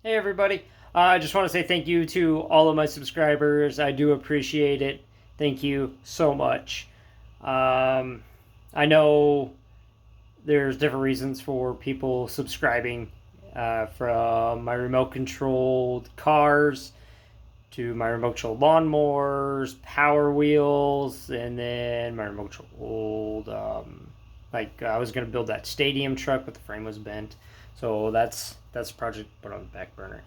Hey everybody. I just want to say thank you to all of my subscribers. I do appreciate it. Thank you so much. Um, I know there's different reasons for people subscribing, from my remote controlled cars to my remote controlled lawnmowers, Power Wheels, and then my remote controlled, like I was gonna build that stadium truck, but the frame was bent. So that's a project put on the back burner.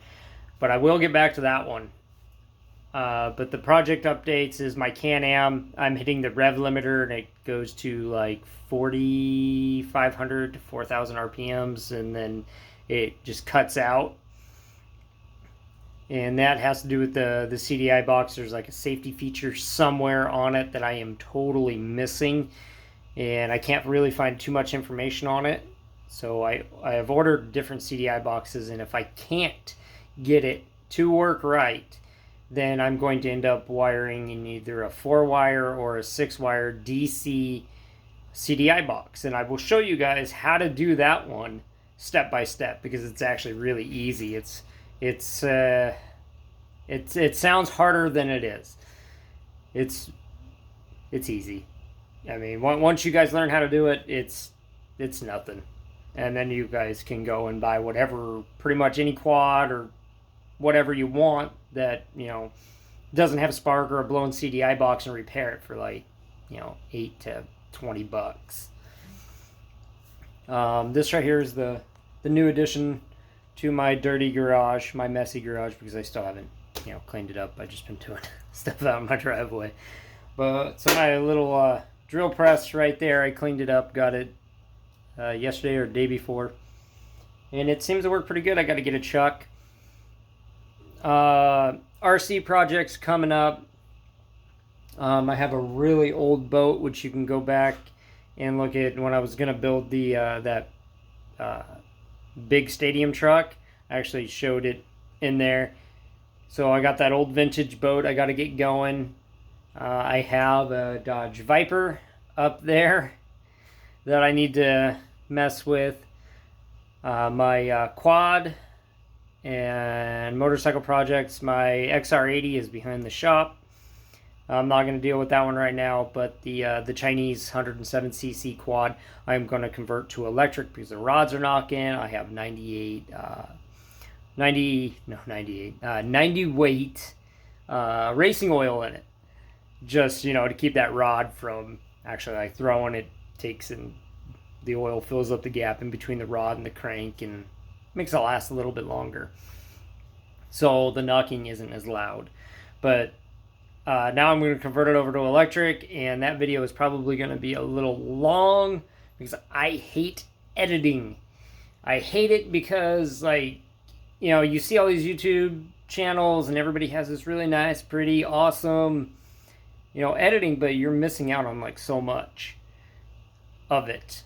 But I will get back to that one. But the project updates is my Can-Am. I'm hitting the rev limiter and it goes to like 4,500 to 4,000 RPMs, and then it just cuts out. And that has to do with the CDI box. There's like a safety feature somewhere on it that I am totally missing, and I can't really find too much information on it. So I have ordered different CDI boxes, and if I can't get it to work right, then I'm going to end up wiring in either a 4-wire or a 6-wire DC CDI box. And I will show you guys how to do that one step by step, because it's actually really easy. It's it sounds harder than it is. It's it's easy. I mean, once you guys learn how to do it, it's nothing. And then you guys can go and buy whatever, pretty much any quad or whatever you want that, doesn't have a spark or a blown CDI box, and repair it for like, 8 to 20 bucks. This right here is the new addition to my dirty garage, my messy garage, because I still haven't, cleaned it up. I've just been doing stuff out in my driveway. But so my little drill press right there, I cleaned it up, got it yesterday or the day before, and it seems to work pretty good. I got to get a chuck. RC projects coming up. I have a really old boat, which you can go back and look at when I was gonna build the that uh, big stadium truck. I actually showed it in there. So I got that old vintage boat. I got to get going. I have a Dodge Viper up there that I need to mess with. My quad and motorcycle projects. My XR80 is behind the shop. I'm not going to deal with that one right now, but the Chinese 107cc quad I'm going to convert to electric because the rods are knocking. I have 90 weight racing oil in it, just to keep that rod from actually like throwing. It takes and the oil fills up the gap in between the rod and the crank and makes it last a little bit longer, so the knocking isn't as loud. But now I'm going to convert it over to electric, and that video is probably going to be a little long because I hate editing. I hate it because, like, you see all these YouTube channels and everybody has this really nice, pretty, awesome, editing, but you're missing out on like so much of it.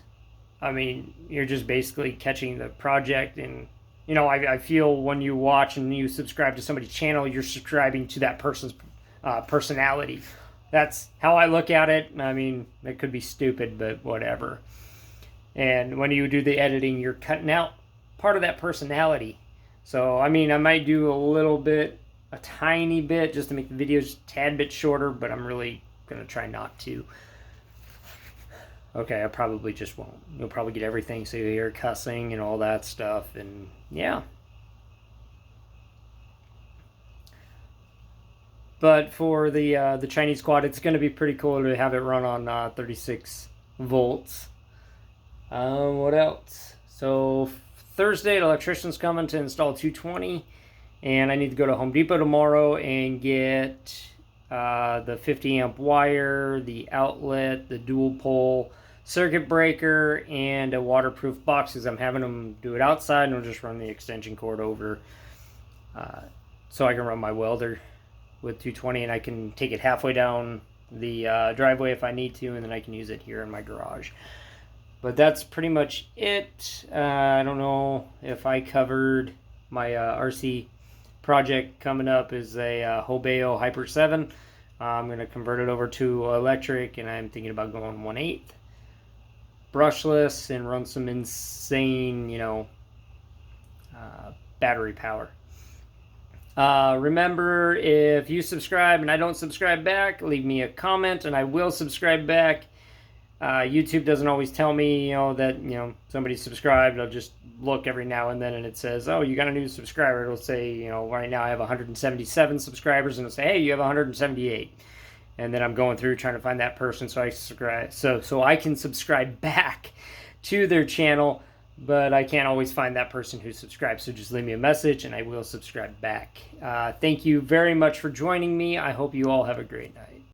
I mean, you're just basically catching the project, and I feel when you watch and you subscribe to somebody's channel, you're subscribing to that person's personality. That's how I look at it. I mean, it could be stupid, but whatever. And when you do the editing, you're cutting out part of that personality. So, I mean, I might do a little bit, a tiny bit, just to make the videos a tad bit shorter, but I'm really going to try not to. Okay, I probably just won't. You'll probably get everything, so you hear cussing and all that stuff, and yeah. But for the Chinese quad, it's going to be pretty cool to have it run on 36 volts. What else? So Thursday, an electrician's coming to install 220, and I need to go to Home Depot tomorrow and get the 50 amp wire, the outlet, the dual pole circuit breaker, and a waterproof box, because I'm having them do it outside, and I'll just run the extension cord over, so I can run my welder with 220, and I can take it halfway down the driveway if I need to, and then I can use it here in my garage. But that's pretty much it. I don't know if I covered my RC project coming up is a Hobeo Hyper 7. I'm going to convert it over to electric, and I'm thinking about going 1/8 brushless and run some insane, battery power. Remember, if you subscribe and I don't subscribe back, leave me a comment and I will subscribe back. YouTube doesn't always tell me, that, somebody subscribed. I'll just look every now and then and it says, oh, you got a new subscriber. It'll say, right now I have 177 subscribers, and it'll say, hey, you have 178. And then I'm going through trying to find that person so I can subscribe back to their channel, but I can't always find that person who subscribes. So just leave me a message and I will subscribe back. Thank you very much for joining me. I hope you all have a great night.